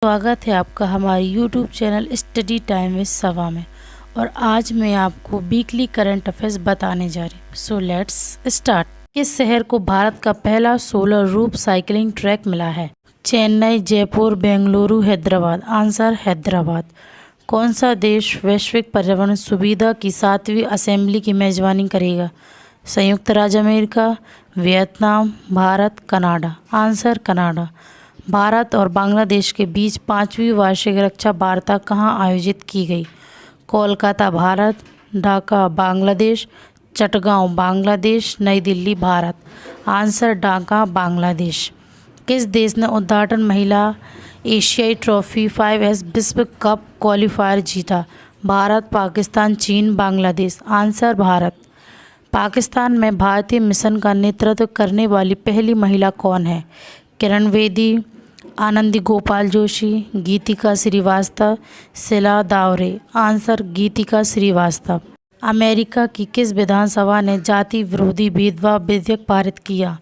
स्वागत है आपका हमारे YouTube channel study time with सवा में। और आज मैं आपको वीकली करंट अफेयर्स बताने जा रही हूँ। So let's start. किस शहर को भारत का पहला सोलर रूफ साइकिलिंग ट्रैक मिला है? चेन्नई, जयपुर, बेंगलुरु, हैदराबाद। आंसर हैदराबाद। कौन सा देश वैश्विक पर्यावरण सुविधा की 7वीं असेंबली की मेजबानी करेगा? संयुक्त राज्य America, Vietnam, Bharat, Canada. Answer Canada. Bharat और बांग्लादेश के बीच 5वीं वार्षिक रक्षा वार्ता कहाँ आयोजित की गई? कोलकाता, भारत, ढाका, बांग्लादेश, चटगांव, बांग्लादेश, नई दिल्ली, भारत। आंसर ढाका, बांग्लादेश। किस देश ने उद्घाटन महिला एशियाई ट्रॉफी 5S विश्व कप क्वालिफायर जीता? भारत, पाकिस्तान, चीन, बांग्लादेश। आंसर भारत। पाकिस्तान में भारतीय मिशन का नेतृत्व करने वाली पहली महिला कौन है? किरण बेदी, आनंदी गोपाल जोशी, गीतिका श्रीवास्तव, शीला दावरे। आंसर गीतिका श्रीवास्तव। अमेरिका की किस विधानसभा ने जाति विरोधी भेदभाव विधेयक पारित किया?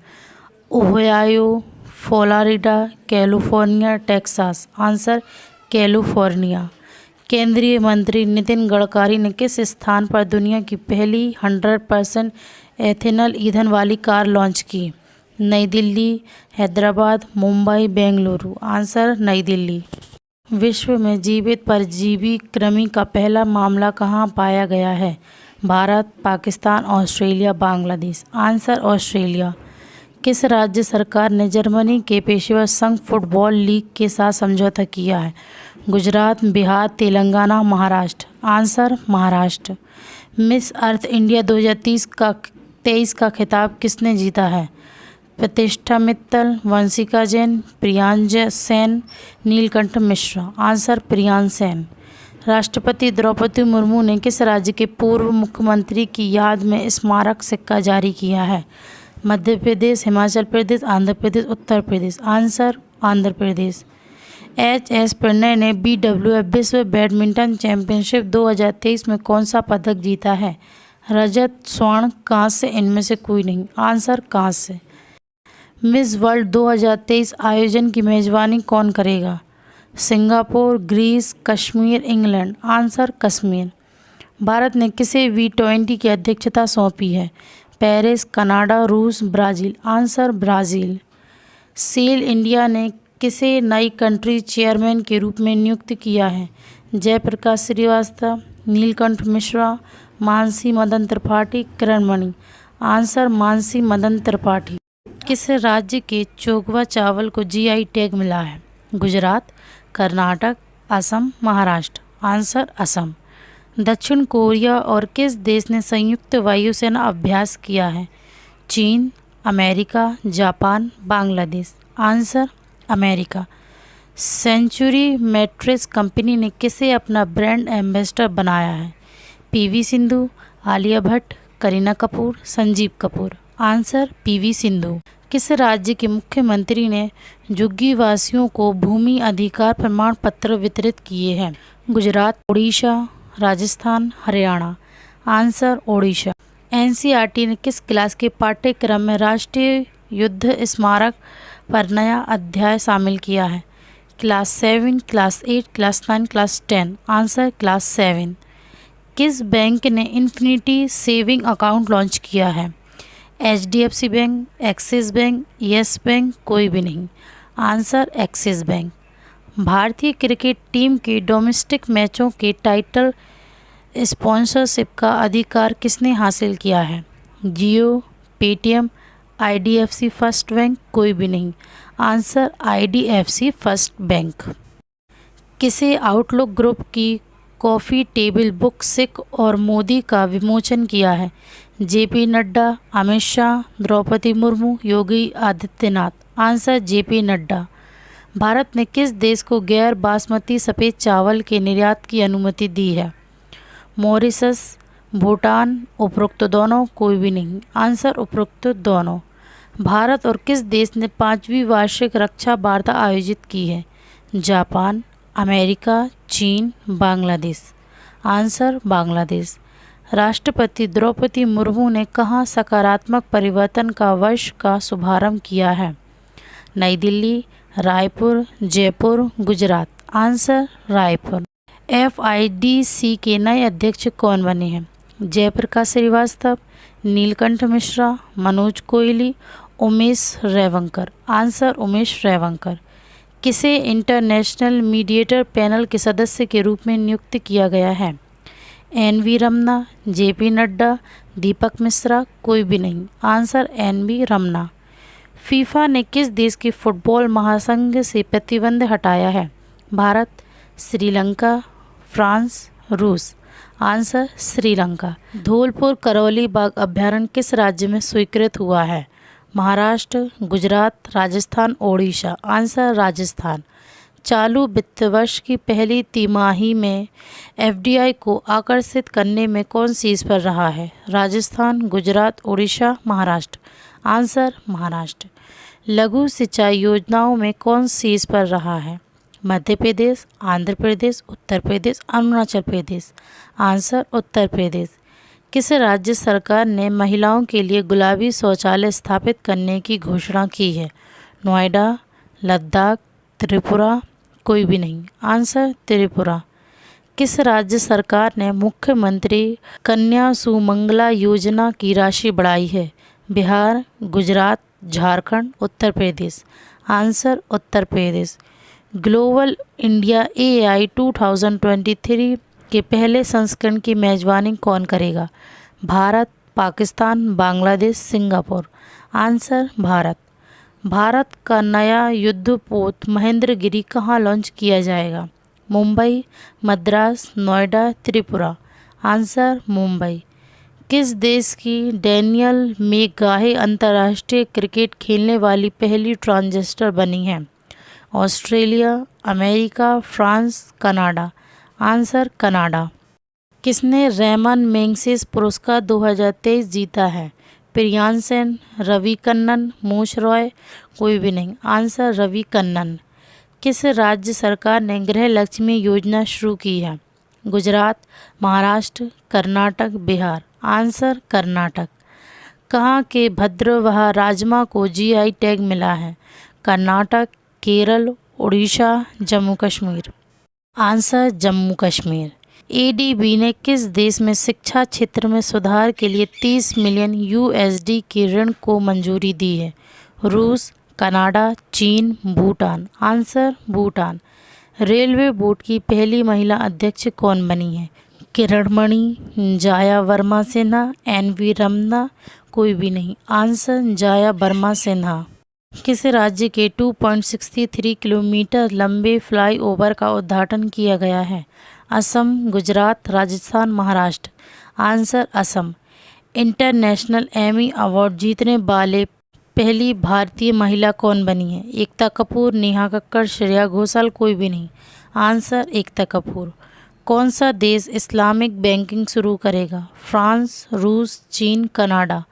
Ohio, Florida, California, Texas. Answer California. केंद्रीय मंत्री नितिन गडकरी ने किस स्थान पर दुनिया की पहली 100% एथेनॉल ईंधन वाली कार लॉन्च की? नई दिल्ली, हैदराबाद, मुंबई, बेंगलुरु। आंसर नई दिल्ली। विश्व में जीवित परजीवी कृमि का पहला मामला कहाँ पाया गया है? Bharat, Pakistan, Australia, Bangladesh. Answer Australia. किस राज्य सरकार ने जर्मनी के पेशेवर संघ फुटबॉल लीग के साथ समझौता किया है? Gujarat, Bihar, Telangana, Maharashtra. Answer Maharashtra. Miss Earth India 2023 का खिताब किसने जीता है? प्रतिष्ठा मित्तल, वंशिका जैन, प्रियांश सेन, नीलकंठ मिश्रा। आंसर प्रियांश सेन। राष्ट्रपति द्रौपदी मुर्मू ने किस राज्य के पूर्व मुख्यमंत्री की याद में स्मारक सिक्का जारी किया है? मध्य प्रदेश, हिमाचल प्रदेश, आंध्र प्रदेश, उत्तर प्रदेश। आंसर आंध्र प्रदेश। HS प्रणय ने BWF विश्व बैडमिंटन चैंपियनशिप 2023 में कौन सा पदक जीता है? रजत, स्वर्ण, कांस्य, इनमें से कोई नहीं। आंसर कांस्य। मिस वर्ल्ड 2023 आयोजन की मेजबानी कौन करेगा? Singapore, Greece, Kashmir, England. Answer Kashmir. Bharat ने किसे V20 की अध्यक्षता सौंपी है? पेरिस, कनाडा, रूस, Brazil. Answer Brazil. SAIL India ने किसे नई कंट्री चेयरमैन के रूप में नियुक्त किया है? जयप्रकाश श्रीवास्तव, नीलकंठ मिश्रा, मानसी मदन त्रिपाठी, किरण मणि। आंसर मानसी मदन त्रिपाठी। किस राज्य के चोखवा चावल को GI टैग मिला है? गुजरात, कर्नाटक, असम, महाराष्ट्र। आंसर असम। दक्षिण कोरिया और किस देश ने संयुक्त वायुसेना अभ्यास किया है? चीन, America, Japan, Bangladesh. Answer America. Century Mattress company ने किसे अपना ब्रांड एम्बेसडर बनाया है? PV Sindhu, Alia Bhatt, Kareena Kapoor, Sanjeev Kapoor. Answer PV Sindhu. किस राज्य के मुख्यमंत्री ने झुग्गी वासियों को भूमि अधिकार प्रमाण पत्र वितरित किए हैं? गुजरात, उड़ीसा, राजस्थान, हरियाणा। आंसर ओडिशा। NCERT ने किस क्लास के पाठ्यक्रम में राष्ट्रीय युद्ध स्मारक पर नया अध्याय शामिल किया है? Class 7, class 8, class 9, class 10। Answer class 7। किस बैंक ने इन्फिनिटी सेविंग अकाउंट लॉन्च किया है? HDFC bank, axis bank, yes bank, कोई भी नहीं। Answer axis bank. भारतीय क्रिकेट टीम के डोमेस्टिक मैचों के टाइटल स्पॉन्सरशिप का अधिकार किसने हासिल किया है? Jio, Paytm, IDFC first bank, कोई भी नहीं। Answer IDFC first bank. किसे आउटलुक ग्रुप की कॉफ़ी टेबल बुक सिख और मोदी का विमोचन किया है? JP Nadda, Amit Shah, Droupadi Murmu, Yogi Adityanath. Answer JP Nadda. Bharat ने किस देश को गैर बासमती सफ़ेद चावल के निर्यात की अनुमति दी है? मॉरिशस, भूटान, उपरोक्त दोनों, कोई भी नहीं। आंसर उपरोक्त दोनों। भारत और किस देश ने 5वीं वार्षिक रक्षा वार्ता आयोजित की है? जापान, अमेरिका, चीन, बांग्लादेश। आंसर बांग्लादेश। राष्ट्रपति द्रौपदी मुर्मू ने कहाँ सकारात्मक परिवर्तन का वर्ष का शुभारंभ किया है? नई दिल्ली, रायपुर, जयपुर, गुजरात। आंसर रायपुर। FIDC के नए अध्यक्ष कौन बने हैं? जयप्रकाश श्रीवास्तव, नीलकंठ मिश्रा, मनोज कोहली, उमेश रेवंकर। आंसर उमेश रेवंकर। किसे इंटरनेशनल मीडिएटर पैनल के सदस्य के रूप में नियुक्त किया गया है? NV रमना, JP नड्डा, दीपक मिश्रा, कोई भी नहीं। Answer NV Ramna. फीफा ने किस देश के फुटबॉल महासंघ से प्रतिबंध हटाया है? भारत, श्रीलंका, फ्रांस, रूस। आंसर श्रीलंका। धौलपुर करौली बाघ अभ्यारण्य किस राज्य में स्वीकृत हुआ है? महाराष्ट्र, गुजरात, राजस्थान, ओडिशा। आंसर राजस्थान। चालू वित्त वर्ष की पहली तिमाही में FDI को आकर्षित करने में कौन शीर्ष पर रहा है? राजस्थान, गुजरात, ओडिशा, महाराष्ट्र। आंसर महाराष्ट्र। लघु सिंचाई योजनाओं में कौन शीर्ष पर रहा है? मध्य प्रदेश, आंध्र प्रदेश, उत्तर प्रदेश, अरुणाचल प्रदेश। आंसर उत्तर प्रदेश। किस राज्य सरकार ने महिलाओं के लिए गुलाबी शौचालय स्थापित करने की घोषणा की है? नोएडा, लद्दाख, त्रिपुरा, कोई भी नहीं। आंसर त्रिपुरा। किस राज्य सरकार ने मुख्यमंत्री कन्या सुमंगला योजना की राशि बढ़ाई है? Bihar, Gujarat, Jharkhand, Uttar Pradesh. Answer Uttar Pradesh. Global India AI 2023 के पहले संस्करण की मेजबानी कौन करेगा? भारत, पाकिस्तान, बांग्लादेश, सिंगापुर। आंसर भारत। भारत का नया युद्धपोत महेंद्रगिरी कहाँ लॉन्च किया जाएगा? मुंबई, मद्रास, नोएडा, त्रिपुरा। आंसर मुंबई। किस देश की डैनियल मेकगाहे अंतर्राष्ट्रीय क्रिकेट खेलने वाली पहली ट्रांसजेंडर बनी है? Australia, America, France, Canada. Answer Canada. किसने रेमन मैगसेसे पुरस्कार 2023 जीता है? प्रियांसेन, रवि कन्नन, मोश रॉय, कोई भी नहीं। आंसर रवि कन्नन। किस राज्य सरकार ने गृह लक्ष्मी योजना शुरू की है? गुजरात, महाराष्ट्र, कर्नाटक, बिहार। आंसर कर्नाटक। कहाँ के भद्रवाह राजमा को GI टैग मिला है? कर्नाटक, केरल, उड़ीसा, जम्मू कश्मीर। आंसर जम्मू कश्मीर। ADB ने किस देश में शिक्षा क्षेत्र में सुधार के लिए 30 मिलियन USD के ऋण को मंजूरी दी है? रूस, कनाडा, चीन, Bhutan. Answer Bhutan. Railway board की पहली महिला अध्यक्ष कौन बनी है? किरणमणि, जाया वर्मा सिन्हा, NV रमना, कोई भी नहीं। आंसर जाया वर्मा सिन्हा। किस राज्य के 2.63 किलोमीटर लंबे फ्लाईओवर का उद्घाटन किया गया है? Assam, Gujarat, Rajasthan, Maharashtra. Answer Assam. International Emmy award जीतने वाले पहली भारतीय महिला कौन बनी है? एकता कपूर, नेहा कक्कड़, श्रेया घोषाल, कोई भी नहीं। आंसर एकता कपूर। कौन सा देश इस्लामिक बैंकिंग शुरू करेगा? फ्रांस, रूस, चीन, कनाडा।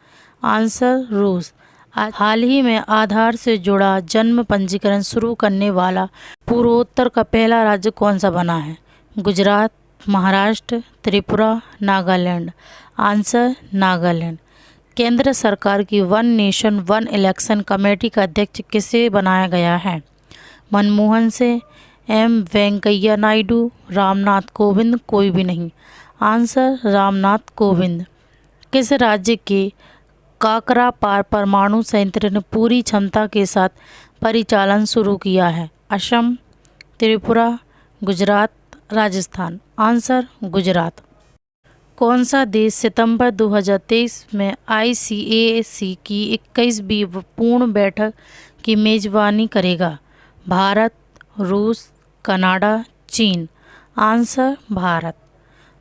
आंसर रूस। हाल ही में आधार से जुड़ा जन्म पंजीकरण शुरू करने वाला पूर्वोत्तर का पहला राज्य कौन सा बना है? गुजरात, महाराष्ट्र, त्रिपुरा, नागालैंड। आंसर नागालैंड। केंद्र सरकार की one nation one election committee का अध्यक्ष किसे बनाया गया है? मनमोहन सिंह, M वेंकैया नायडू, रामनाथ कोविंद, कोई भी नहीं। आंसर रामनाथ कोविंद। किस राज्य के काकरापार परमाणु संयंत्र ने पूरी क्षमता के साथ परिचालन शुरू किया है? असम, त्रिपुरा, गुजरात, राजस्थान। आंसर गुजरात। कौन सा देश सितंबर 2023 में ICAC की 21वीं पूर्ण बैठक की मेजबानी करेगा? भारत, रूस, कनाडा, चीन। आंसर भारत।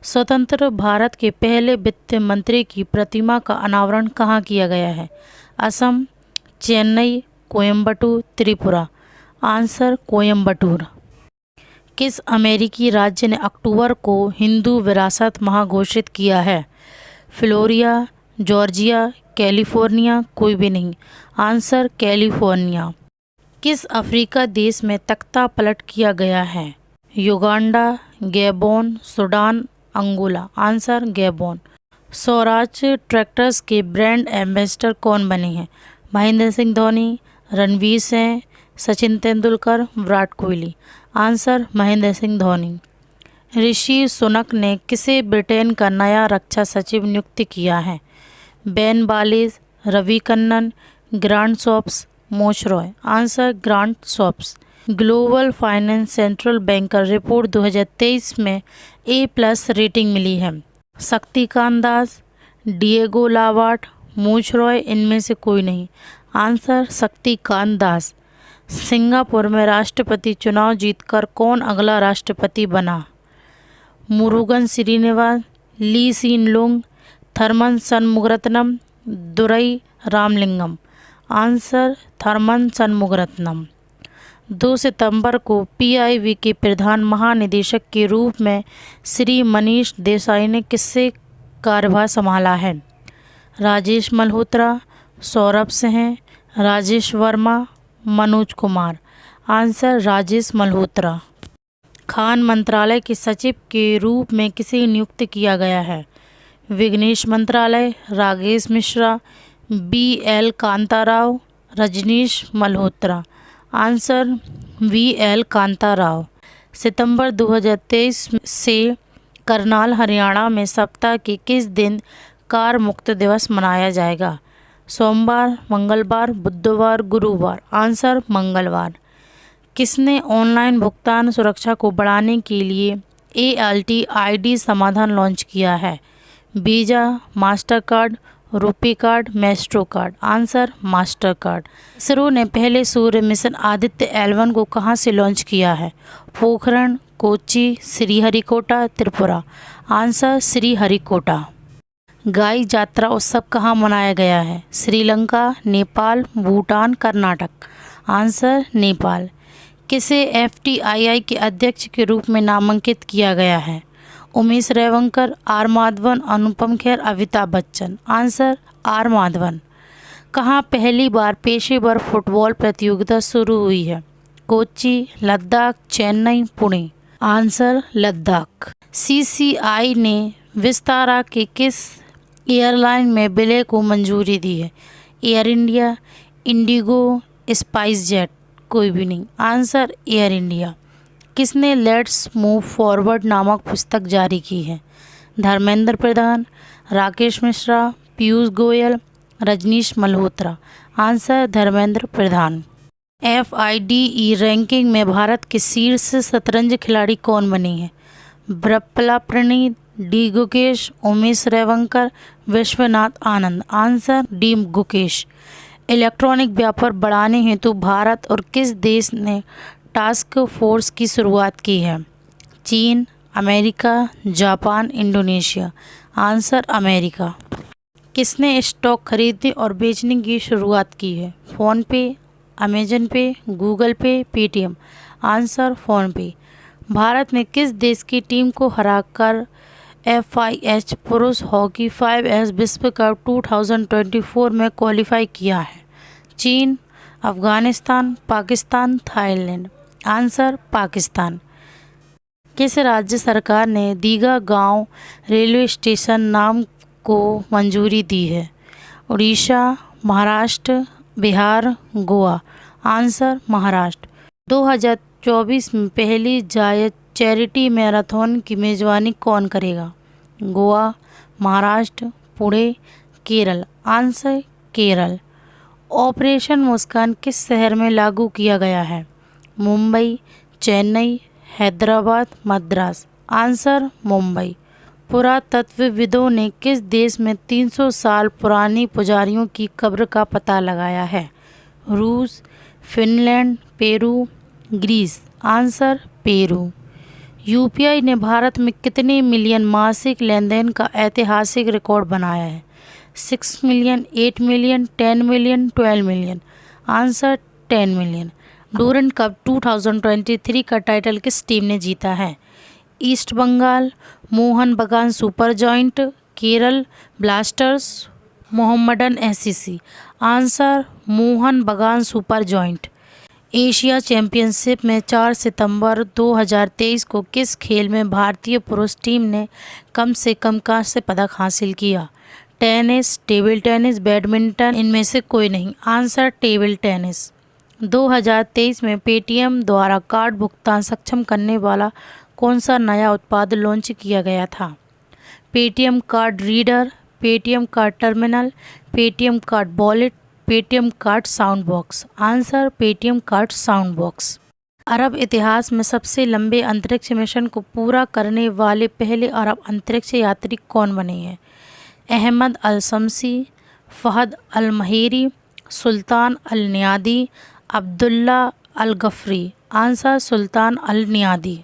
स्वतंत्र भारत के पहले वित्त मंत्री की प्रतिमा का अनावरण कहाँ किया गया है? असम, चेन्नई, कोयम्बटूर, त्रिपुरा। आंसर कोयम्बटूर। किस अमेरिकी राज्य ने अक्टूबर को हिंदू विरासत माह घोषित किया है? फ्लोरिडा, जॉर्जिया, कैलिफोर्निया, कोई भी नहीं। Answer California. किस अफ्रीका देश में तख्ता पलट किया गया है? Uganda, Gabon, Sudan, Angola. Answer Gabon. Swaraj tractors के ब्रांड एम्बेसडर कौन बने हैं? महेंद्र सिंह धोनी, रणवीर सिंह, सचिन तेंदुलकर, विराट कोहली। आंसर महेंद्र सिंह धोनी। ऋषि सुनक ने किसे ब्रिटेन का नया रक्षा सचिव नियुक्त किया है? Ben Ballis, Ravi Kannan, Grant Shapps, Mosh Roy. Answer Grant Shapps. Global finance central banker report 2023 में A+ रेटिंग मिली है। Shaktikanta Das, Diego Lavat, Mosh Roy, इनमें से कोई नहीं। आंसर शक्तिकांत दास। सिंगापुर में राष्ट्रपति चुनाव जीतकर कौन अगला राष्ट्रपति बना? Murugan Srinivas, Lee Hsien Loong, Tharman Shanmugaratnam, Durai Ramalingam. Answer Tharman Shanmugaratnam. 2 सितंबर को PIB के प्रधान महानिदेशक के रूप में श्री मनीष देसाई ने किससे कार्यभार संभाला है? राजेश मल्होत्रा, सौरभ सिंह, राजेश वर्मा, मनोज कुमार। आंसर राजेश मल्होत्रा। खान मंत्रालय के सचिव के रूप में किसे नियुक्त किया गया है? विघ्नेश मंत्रालय, Rakesh Mishra, BL Kantarao, Rajneesh Malhotra. Answer VL Kantarao. सितंबर 2023 से करनाल हरियाणा में सप्ताह के किस दिन कार मुक्त दिवस मनाया जाएगा? सोमवार, मंगलवार, बुधवार, गुरुवार। आंसर मंगलवार। किसने ऑनलाइन भुगतान सुरक्षा को बढ़ाने के लिए ALTID समाधान लॉन्च किया है? Visa, master card, RuPay card, Maestro card. Answer master card. ISRO ने पहले सूर्य मिशन आदित्य L1 को कहां से लॉन्च किया है? पोखरण, कोच्चि, श्रीहरिकोटा, त्रिपुरा। आंसर श्रीहरिकोटा। गाई जात्रा उत्सव कहाँ मनाया गया है? श्रीलंका, नेपाल, भूटान, कर्नाटक। आंसर नेपाल। किसे FTII के अध्यक्ष के रूप में नामांकित किया गया है? Umesh Revankar, R Madhavan, Anupam Kher, Amitabh Bachchan. Answer R Madhavan. कहाँ पहली बार पेशेवर फुटबॉल प्रतियोगिता शुरू हुई है? कोच्चि, लद्दाख, चेन्नई, पुणे। आंसर लद्दाख। CCI ने विस्तारा के किस एयरलाइन में विलय को मंजूरी दी है? Air India, IndiGo, SpiceJet. कोई भी नहीं। Answer Air India. किसने लेट्स मूव फॉरवर्ड नामक पुस्तक जारी की है? Dharmendra Pradhan, Rakesh Mishra, Piyush Goyal, Rajneesh Malhotra. Answer Dharmendra Pradhan. FIDE ranking में भारत के शीर्ष शतरंज खिलाड़ी कौन बने हैं? Prapala Praneet, D Gukesh, Umesh Revankar, Vishwanath Anand. Answer D Gukesh. Electronic व्यापार बढ़ाने हेतु भारत और किस देश ने टास्क फोर्स की शुरुआत की है? चीन, America, Japan, Indonesia. Answer America. किसने स्टॉक खरीदने और बेचने की शुरुआत की है? फ़ोन पे, अमेजन पे, गूगल पे, पेटीएम। आंसर फ़ोन पे। भारत ने किस देश की टीम को हराकर FIH पुरुष हॉकी 5S विश्व कप 2024 में क्वालिफाई किया है? चीन, अफगानिस्तान, पाकिस्तान, थाईलैंड। आंसर पाकिस्तान। किस राज्य सरकार ने दीघा गांव रेलवे स्टेशन नाम को मंजूरी दी है? उड़ीसा, महाराष्ट्र, बिहार, गोवा। आंसर महाराष्ट्र। 2024 में पहली जायद चैरिटी मैराथन की मेजबानी कौन करेगा? गोवा, महाराष्ट्र, पुणे, केरल। आंसर केरल। ऑपरेशन मुस्कान किस शहर में लागू किया गया है? मुंबई, चेन्नई, हैदराबाद, मद्रास। आंसर मुंबई। पुरातत्वविदों ने किस देश में 300 साल पुरानी पुजारियों की कब्र का पता लगाया है? रूस, Finland, Peru, Greece. Answer Peru. UPI ने भारत में कितने मिलियन मासिक लेन देन का ऐतिहासिक रिकॉर्ड बनाया है? 6 million, 8 million, 10 million, 12 million. Answer 10 million. Durand cup 2023 का टाइटल किस टीम ने जीता है? ईस्ट बंगाल, मोहन बगान super joint, Kerala blasters, Mohammedan SCC। Answer Mohan बगान सुपर जॉइंट। एशिया चैंपियनशिप में 4 सितंबर 2023 को किस खेल में भारतीय पुरुष टीम ने कम से कम कांस्य पदक हासिल किया? टेनिस, टेबल टेनिस, बैडमिंटन, इनमें से कोई नहीं। Answer table tennis. 2023 में पेटीएम द्वारा कार्ड भुगतान सक्षम करने वाला कौन सा नया उत्पाद लॉन्च किया गया था? Paytm card reader, Paytm card terminal, Paytm card wallet, Paytm card sound box. Answer Paytm card sound box. Arab इतिहास में सबसे लंबे अंतरिक्ष मिशन को पूरा करने वाले पहले अरब अंतरिक्ष यात्री कौन बने हैं? अहमद अल शम्सी, फहद अल महेरी, सुल्तान अल नियादी, अब्दुल्ला अल गफरी। आंसर सुल्तान अल नियादी।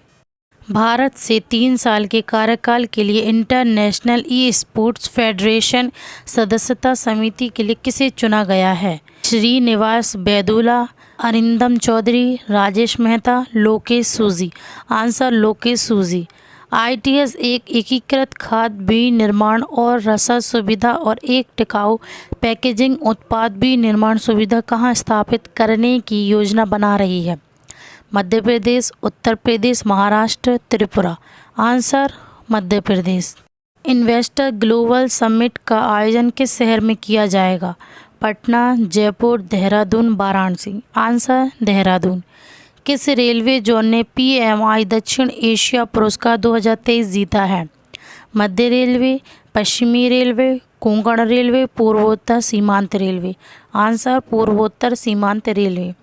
भारत से 3 साल के कार्यकाल के लिए इंटरनेशनल ई स्पोर्ट्स फेडरेशन सदस्यता समिति के लिए किसे चुना गया है? श्रीनिवास बैदुला, अरिंदम चौधरी, राजेश मेहता, लोकेश सूजी। आंसर लोकेश सूजी। ITS एक एकीकृत खाद्य विनिर्माण और रसद सुविधा और एक टिकाऊ पैकेजिंग उत्पाद विनिर्माण सुविधा कहाँ स्थापित करने की योजना बना रही है? Madhya Pradesh, Uttar Pradesh, Maharashtra, Tripura. Answer Madhya Pradesh. Investor global summit का आयोजन किस शहर में किया जाएगा? पटना, जयपुर, देहरादून, वाराणसी। आंसर देहरादून। किस रेलवे जोन ने PMI दक्षिण एशिया पुरस्कार 2023 जीता है? मध्य रेलवे, पश्चिमी रेलवे, कोंकण रेलवे, पूर्वोत्तर सीमांत रेलवे। आंसर पूर्वोत्तर सीमांत रेलवे।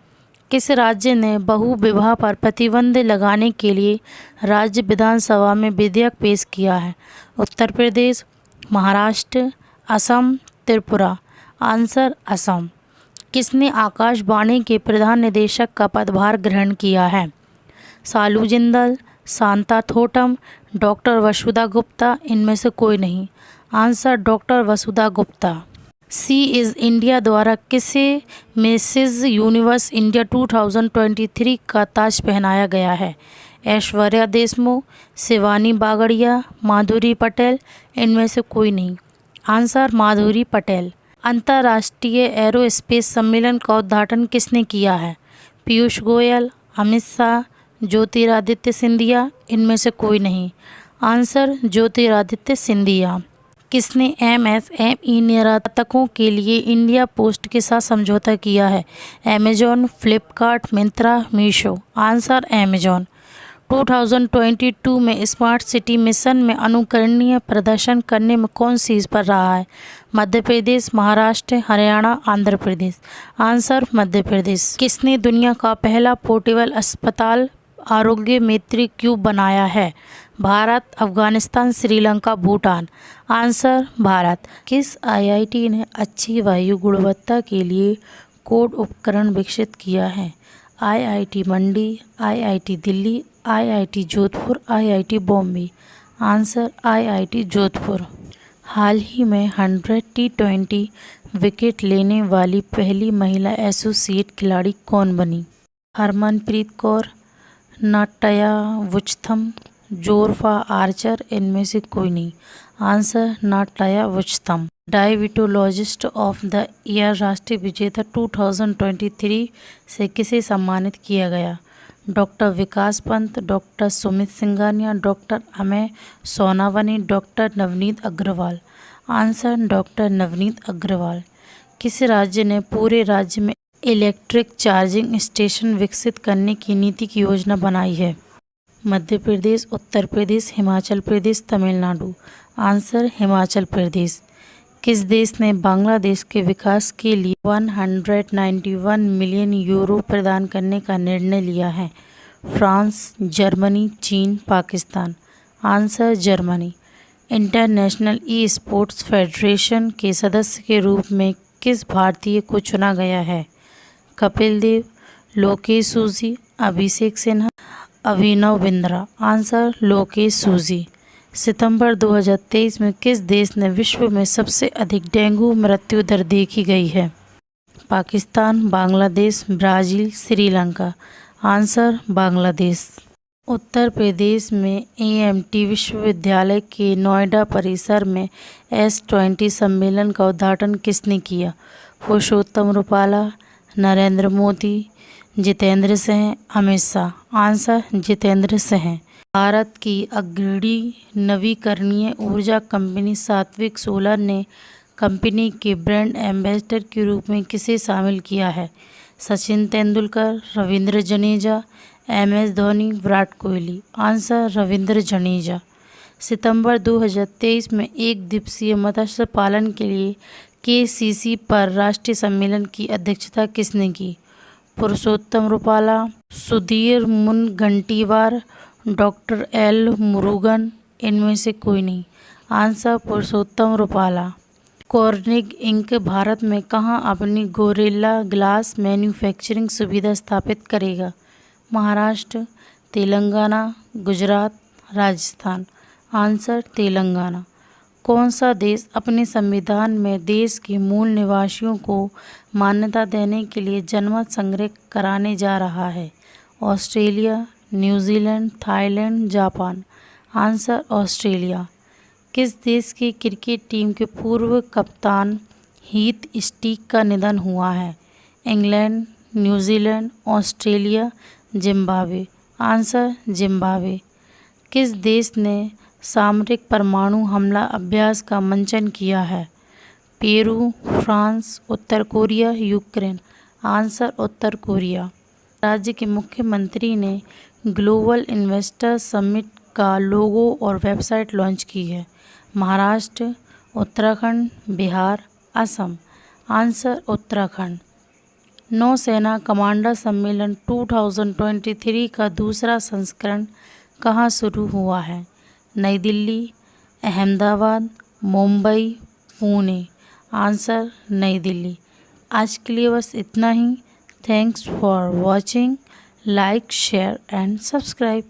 किस राज्य ने बहु विवाह पर प्रतिबंध लगाने के लिए राज्य विधानसभा में विधेयक पेश किया है? उत्तर प्रदेश, महाराष्ट्र, असम, त्रिपुरा। आंसर असम। किसने आकाशवाणी के प्रधान निदेशक का पदभार ग्रहण किया है? सालू जिंदल, शांता थोटम, डॉक्टर वसुधा गुप्ता। इनमें से कोई नहीं। Answer doctor Vasudha Gupta. She is India द्वारा किसे मिसेज यूनिवर्स इंडिया 2023 का ताज पहनाया गया है? ऐश्वर्या देशमुख, शिवानी बागड़िया, माधुरी पटेल। इनमें से कोई नहीं। आंसर माधुरी पटेल। अंतर्राष्ट्रीय एरोस्पेस सम्मेलन का उद्घाटन किसने किया है? पीयूष गोयल, अमित शाह, ज्योतिरादित्य सिंधिया। इनमें से कोई नहीं। आंसर ज्योतिरादित्य सिंधिया। किसने MSME निर्यातकों के लिए इंडिया पोस्ट के साथ समझौता किया है? Amazon, Flipkart, Myntra, Meesho. Answer Amazon. 2022 में स्मार्ट सिटी मिशन में अनुकरणीय प्रदर्शन करने में कौन शीर्ष पर रहा है? मध्य प्रदेश, महाराष्ट्र, हरियाणा, आंध्र प्रदेश। आंसर मध्य प्रदेश। किसने दुनिया का पहला पोर्टेबल अस्पताल आरोग्य मित्र क्यूब बनाया है? भारत, अफगानिस्तान, श्रीलंका, भूटान। आंसर भारत। किस IIT ने अच्छी वायु गुणवत्ता के लिए कोड उपकरण विकसित किया है? IIT Mandi, IIT Delhi, IIT Jodhpur, IIT Bombay. Answer IIT Jodhpur. हाल ही में 100 T20 विकेट लेने वाली पहली महिला एसोसिएट खिलाड़ी कौन बनी? हरमनप्रीत कौर, नाट्या वुचथम, जोरफा आर्चर। इनमें से कोई नहीं। Answer Nattaya Boochatham. Diabetologist of the year राष्ट्रीय विजेता 2023 से किसे सम्मानित किया गया? Doctor Vikas Pant, doctor Sumit Singhania, doctor Ameya Sonavane, doctor Navneet Agarwal. Answer doctor Navneet Agarwal. किस राज्य ने पूरे राज्य में इलेक्ट्रिक चार्जिंग स्टेशन विकसित करने की नीति की योजना बनाई है? मध्य प्रदेश, उत्तर प्रदेश, हिमाचल प्रदेश, तमिलनाडु। आंसर हिमाचल प्रदेश। किस देश ने बांग्लादेश के विकास के लिए 191 मिलियन यूरो प्रदान करने का निर्णय लिया है? फ्रांस, जर्मनी, चीन, Pakistan. Answer Germany. International e sports federation के सदस्य के रूप में किस भारतीय को चुना गया है? कपिल देव, लोकेश सूजी, अभिषेक सिन्हा, अभिनव बिंद्रा। आंसर लोकेश सूजी। सितंबर 2023 में किस देश ने विश्व में सबसे अधिक डेंगू मृत्यु दर देखी गई है? पाकिस्तान, बांग्लादेश, ब्राज़ील, श्रीलंका। आंसर बांग्लादेश। उत्तर प्रदेश में AMT विश्वविद्यालय के नोएडा परिसर में S20 सम्मेलन का उद्घाटन किसने किया? पुरुषोत्तम रूपाला, नरेंद्र मोदी, जितेंद्र सिंह, अमित शाह। आंसर जितेंद्र सिंह। भारत की अग्रणी नवीकरणीय ऊर्जा कंपनी सात्विक सोलर ने कंपनी के ब्रांड एम्बेसडर के रूप में किसे शामिल किया है? सचिन तेंदुलकर, रविंद्र जडेजा, MS धोनी, विराट कोहली। आंसर रविंद्र जडेजा। सितंबर 2023 में एक दिवसीय मत्स्य पालन के लिए KCC पर राष्ट्रीय सम्मेलन की अध्यक्षता किसने की? Purushottam Rupala, Sudhir Mungantiwar, doctor L Murugan. इनमें से कोई नहीं। Answer Purushottam Rupala. Cornering ink Bharat में कहाँ अपनी गोरिल्ला ग्लास मैन्युफैक्चरिंग सुविधा स्थापित करेगा? महाराष्ट्र, तेलंगाना, गुजरात, राजस्थान। आंसर तेलंगाना। कौन सा देश अपने संविधान में देश के मूल निवासियों को मान्यता देने के लिए जनमत संग्रह कराने जा रहा है? Australia, New Zealand, Thailand, Japan. Answer Australia. किस देश की क्रिकेट टीम के पूर्व कप्तान हीथ स्ट्रीक का निधन हुआ है? England, New Zealand, Australia, Zimbabwe. Answer Zimbabwe. किस देश ने सामरिक परमाणु हमला अभ्यास का मंचन किया है? पेरू, फ्रांस, उत्तर कोरिया, यूक्रेन। आंसर उत्तर कोरिया। राज्य के मुख्यमंत्री ने ग्लोबल इन्वेस्टर समिट का लोगो और वेबसाइट लॉन्च की है? महाराष्ट्र, उत्तराखंड, बिहार, असम। आंसर उत्तराखंड। नौसेना कमांडर सम्मेलन 2023 का दूसरा संस्करण कहाँ शुरू हुआ है? नई दिल्ली, अहमदाबाद, मुंबई, पुणे। आंसर नई दिल्ली। आज के लिए बस इतना ही। Thanks for watching. Like, share and subscribe.